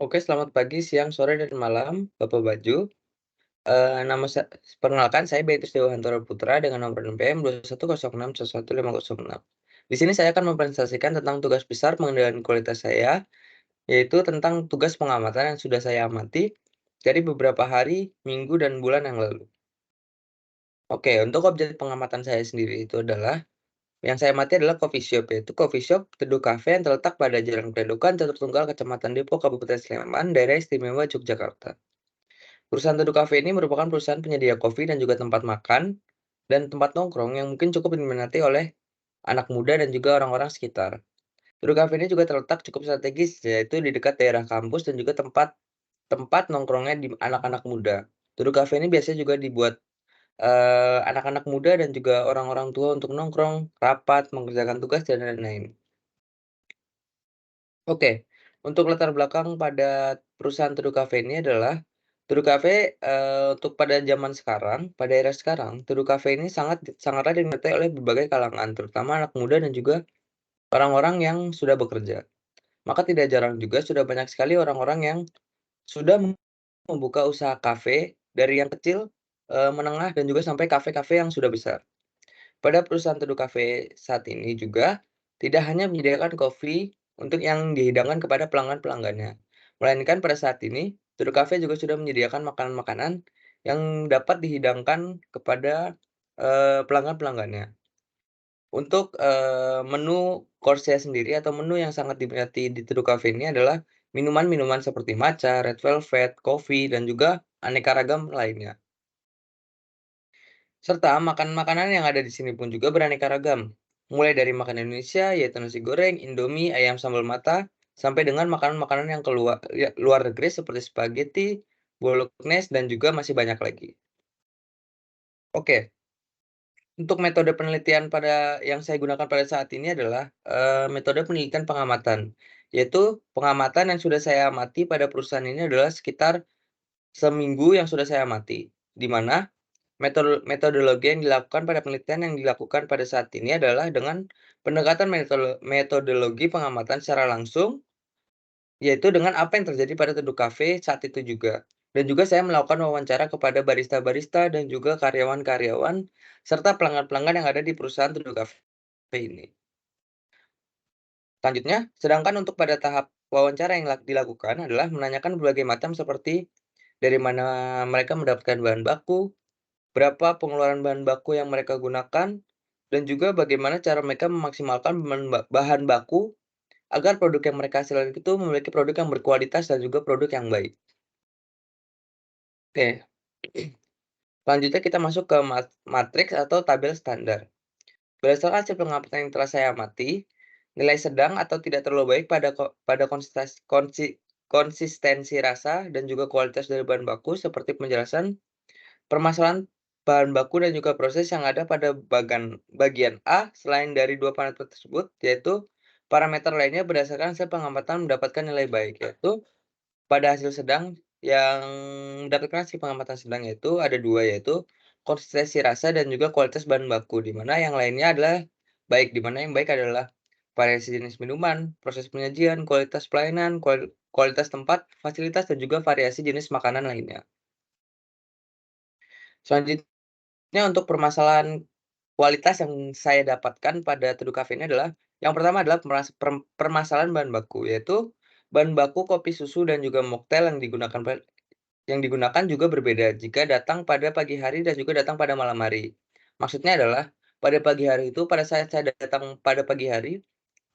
Oke, selamat pagi, siang, sore, dan malam, Bapak Baju. Nama perkenalkan saya Beatrice Dewantara Putra dengan nomor NPM 21061611506. Di sini saya akan mempresentasikan tentang tugas besar pengendalian kualitas saya, yaitu tentang tugas pengamatan yang sudah saya amati dari beberapa hari, minggu, dan bulan yang lalu. Oke, untuk objek pengamatan saya sendiri itu adalah yang saya amati adalah coffee shop, yaitu coffee shop Teduh Cafe yang terletak pada Jalan Kledokan, Catur Tunggal, Kecamatan Depok, Kabupaten Sleman, Daerah Istimewa Yogyakarta. Perusahaan Teduh Cafe ini merupakan perusahaan penyedia kopi dan juga tempat makan dan tempat nongkrong yang mungkin cukup diminati oleh anak muda dan juga orang-orang sekitar. Teduh Cafe ini juga terletak cukup strategis, yaitu di dekat daerah kampus dan juga tempat tempat nongkrongnya di anak-anak muda. Teduh Cafe ini biasanya juga dibuat anak-anak muda dan juga orang-orang tua untuk nongkrong, rapat, mengerjakan tugas, dan lain-lain. Oke, untuk latar belakang pada perusahaan Teduh Cafe ini adalah Teduh Cafe, untuk pada zaman sekarang, pada era sekarang, Teduh Cafe ini sangatlah diminati oleh berbagai kalangan, terutama anak muda dan juga orang-orang yang sudah bekerja. Maka tidak jarang juga sudah banyak sekali orang-orang yang sudah membuka usaha kafe dari yang kecil, menengah, dan juga sampai kafe-kafe yang sudah besar. Pada perusahaan Teduh Cafe saat ini juga, tidak hanya menyediakan kopi untuk yang dihidangkan kepada pelanggan-pelanggannya, melainkan pada saat ini, Teduh Cafe juga sudah menyediakan makanan-makanan yang dapat dihidangkan kepada, pelanggan-pelanggannya. Untuk, menu course-nya sendiri atau menu yang sangat diminati di Teduh Cafe ini adalah minuman-minuman seperti matcha, red velvet, kopi, dan juga aneka ragam lainnya. Serta makanan-makanan yang ada di sini pun juga beraneka ragam. Mulai dari makanan Indonesia, yaitu nasi goreng, Indomie, ayam sambal mata, sampai dengan makanan-makanan yang luar negeri seperti spaghetti, bolognese, dan juga masih banyak lagi. Oke, untuk metode penelitian yang saya gunakan pada saat ini adalah, metode penelitian pengamatan. Yaitu pengamatan yang sudah saya amati pada perusahaan ini adalah sekitar seminggu yang sudah saya amati. Di mana metodologi yang dilakukan pada penelitian yang dilakukan pada saat ini adalah dengan pendekatan metodologi pengamatan secara langsung, yaitu dengan apa yang terjadi pada Teduh Cafe saat itu juga. Dan juga saya melakukan wawancara kepada barista-barista dan juga karyawan-karyawan, serta pelanggan-pelanggan yang ada di perusahaan Teduh Cafe ini. Selanjutnya, sedangkan untuk pada tahap wawancara yang dilakukan adalah menanyakan berbagai macam seperti dari mana mereka mendapatkan bahan baku, berapa pengeluaran bahan baku yang mereka gunakan, dan juga bagaimana cara mereka memaksimalkan bahan baku agar produk yang mereka hasilkan itu memiliki produk yang berkualitas dan juga produk yang baik. Oke, selanjutnya kita masuk ke matriks atau tabel standar. Berdasarkan hasil pengamatan yang telah saya amati, nilai sedang atau tidak terlalu baik pada konsistensi rasa dan juga kualitas dari bahan baku seperti penjelasan permasalahan bahan baku dan juga proses yang ada pada bagian A selain dari 2 parameter tersebut, yaitu parameter lainnya berdasarkan hasil pengamatan mendapatkan nilai baik, yaitu pada hasil sedang yang mendapatkan hasil pengamatan sedang yaitu ada 2 yaitu konsistensi rasa dan juga kualitas bahan baku, di mana yang lainnya adalah baik, di mana yang baik adalah variasi jenis minuman, proses penyajian, kualitas pelayanan, kualitas tempat, fasilitas, dan juga variasi jenis makanan lainnya. Selanjutnya untuk permasalahan kualitas yang saya dapatkan pada Teduh Cafe ini adalah, yang pertama adalah permasalahan bahan baku, yaitu bahan baku kopi susu dan juga mocktail yang digunakan juga berbeda jika datang pada pagi hari dan juga datang pada malam hari. Maksudnya adalah, pada pagi hari itu pada saat saya datang pada pagi hari,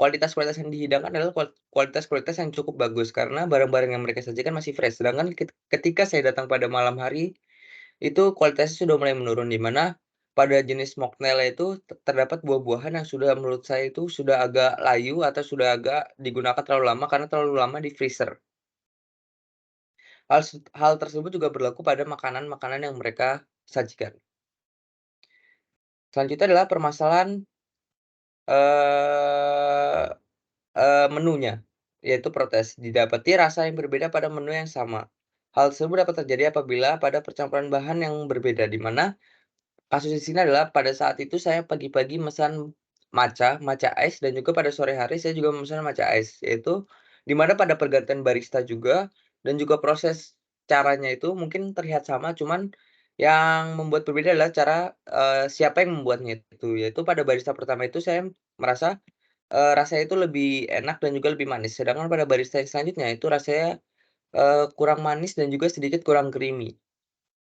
kualitas-kualitas yang dihidangkan adalah kualitas-kualitas yang cukup bagus karena barang-barang yang mereka sajikan masih fresh. Sedangkan ketika saya datang pada malam hari, itu kualitasnya sudah mulai menurun, di mana pada jenis mocktail itu terdapat buah-buahan yang sudah menurut saya itu sudah agak layu atau sudah agak digunakan terlalu lama karena terlalu lama di freezer. Hal tersebut juga berlaku pada makanan-makanan yang mereka sajikan. Selanjutnya adalah permasalahan, eee menunya, yaitu protes. Didapati rasa yang berbeda pada menu yang sama. Hal tersebut dapat terjadi apabila pada percampuran bahan yang berbeda, di mana kasus di sini adalah pada saat itu saya pagi-pagi mesan matcha matcha ice dan juga pada sore hari saya juga memesan matcha ice, yaitu Di mana pada pergantian barista juga dan juga proses caranya itu mungkin terlihat sama, cuman yang membuat berbeda adalah cara, siapa yang membuatnya itu, yaitu pada barista pertama itu saya merasa, rasanya itu lebih enak dan juga lebih manis, sedangkan pada barista yang selanjutnya itu rasanya, kurang manis dan juga sedikit kurang creamy.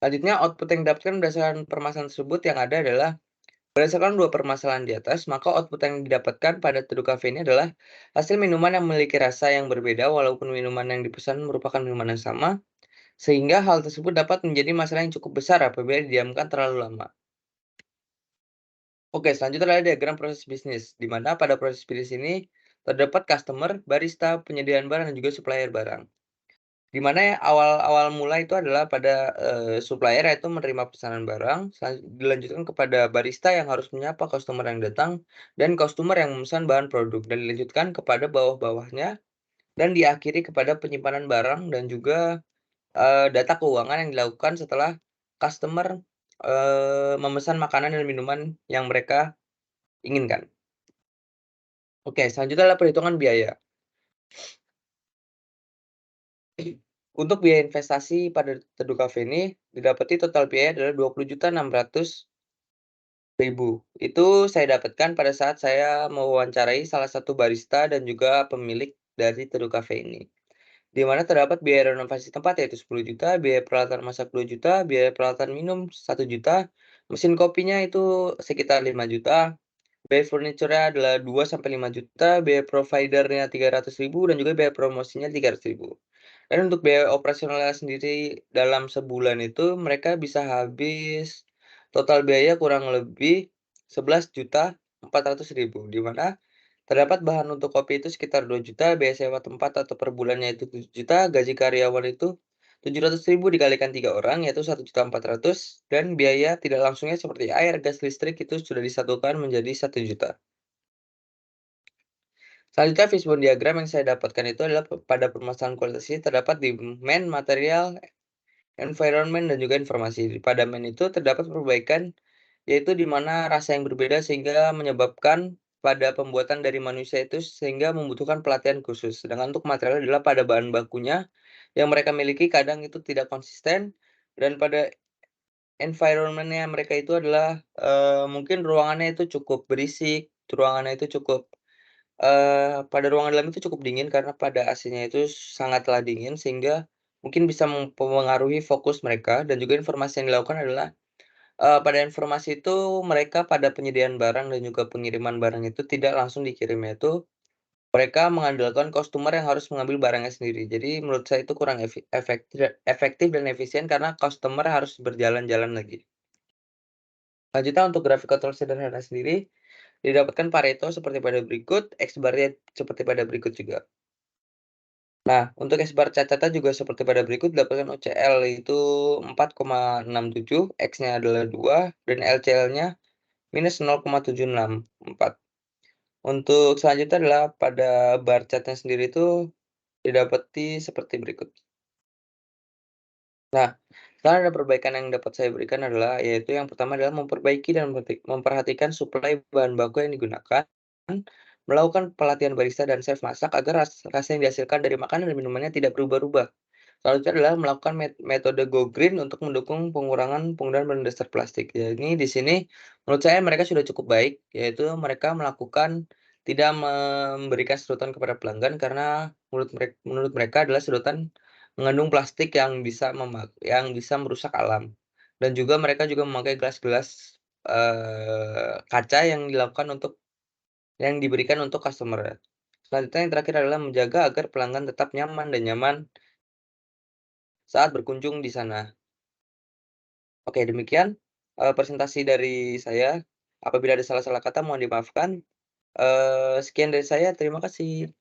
Selanjutnya output yang didapatkan berdasarkan permasalahan tersebut yang ada adalah berdasarkan 2 permasalahan di atas, maka output yang didapatkan pada teduh kafe ini adalah hasil minuman yang memiliki rasa yang berbeda walaupun minuman yang dipesan merupakan minuman yang sama, sehingga hal tersebut dapat menjadi masalah yang cukup besar apabila didiamkan terlalu lama. Oke, selanjutnya adalah diagram proses bisnis, di mana pada proses bisnis ini terdapat customer, barista, penyediaan barang, dan juga supplier barang. Di mana ya awal-awal mula itu adalah pada, supplier yaitu menerima pesanan barang, dilanjutkan kepada barista yang harus menyapa customer yang datang, dan customer yang memesan bahan produk, dan dilanjutkan kepada bawah-bawahnya, dan diakhiri kepada penyimpanan barang dan juga, data keuangan yang dilakukan setelah customer, memesan makanan dan minuman yang mereka inginkan. Oke, selanjutnya adalah perhitungan biaya. Untuk biaya investasi pada Teduh Cafe ini didapati total biaya adalah 20.600.000. Itu saya dapatkan pada saat saya mewawancarai salah satu barista dan juga pemilik dari Teduh Cafe ini. Di mana terdapat biaya renovasi tempat yaitu 10 juta, biaya peralatan masak 2 juta, biaya peralatan minum 1 juta, mesin kopinya itu sekitar 5 juta, biaya furniture-nya adalah 2 sampai 5 juta, biaya provider-nya 300.000 dan juga biaya promosinya 300.000. Dan untuk biaya operasionalnya sendiri dalam sebulan itu mereka bisa habis total biaya kurang lebih 11.400.000, di mana terdapat bahan untuk kopi itu sekitar 2 juta, biaya sewa tempat atau per bulannya itu 7 juta, gaji karyawan itu 700.000 dikalikan 3 orang yaitu 1.400.000 dan biaya tidak langsungnya seperti air, gas, listrik itu sudah disatukan menjadi 1 juta. Selanjutnya fishbone diagram yang saya dapatkan itu adalah pada permasalahan kualitas ini terdapat di demand, material, environment, dan juga informasi. Pada demand itu terdapat perbaikan, yaitu di mana rasa yang berbeda sehingga menyebabkan pada pembuatan dari manusia itu sehingga membutuhkan pelatihan khusus. Sedangkan untuk material adalah pada bahan bakunya yang mereka miliki kadang itu tidak konsisten dan pada environment-nya mereka itu adalah, mungkin ruangannya itu cukup berisik, ruangannya itu cukup pada ruangan dalam itu cukup dingin karena pada AC-nya itu sangatlah dingin sehingga mungkin bisa mempengaruhi fokus mereka dan juga informasi yang dilakukan adalah, pada informasi itu mereka pada penyediaan barang dan juga pengiriman barang itu tidak langsung dikirim, yaitu mereka mengandalkan customer yang harus mengambil barangnya sendiri. Jadi menurut saya itu kurang efektif dan efisien karena customer harus berjalan-jalan lagi. Selanjutnya untuk grafik kontrol sederhana sendiri, didapatkan Pareto seperti pada berikut, X-bar-nya seperti pada berikut juga. Nah, untuk X-bar catatan juga seperti pada berikut, dapatkan OCL itu 4,67, X-nya adalah 2, dan LCL-nya minus 0,764. Untuk selanjutnya adalah pada bar chart-nya sendiri itu didapati seperti berikut. Nah, sekarang ada perbaikan yang dapat saya berikan adalah, yaitu yang pertama adalah memperbaiki dan memperhatikan suplai bahan baku yang digunakan, melakukan pelatihan barista dan chef masak agar rasa yang dihasilkan dari makanan dan minumannya tidak berubah-ubah. Selanjutnya adalah melakukan metode Go Green untuk mendukung pengurangan penggunaan bahan dasar plastik. Ya, ini di sini menurut saya mereka sudah cukup baik, yaitu mereka melakukan tidak memberikan sedotan kepada pelanggan karena menurut mereka adalah sedotan mengandung plastik yang bisa merusak alam. Dan juga mereka juga memakai gelas-gelas, kaca yang diberikan untuk customer. Selanjutnya yang terakhir adalah menjaga agar pelanggan tetap nyaman dan nyaman saat berkunjung di sana. Oke, demikian, presentasi dari saya. Apabila ada salah-salah kata mohon dimaafkan. Sekian dari saya, terima kasih.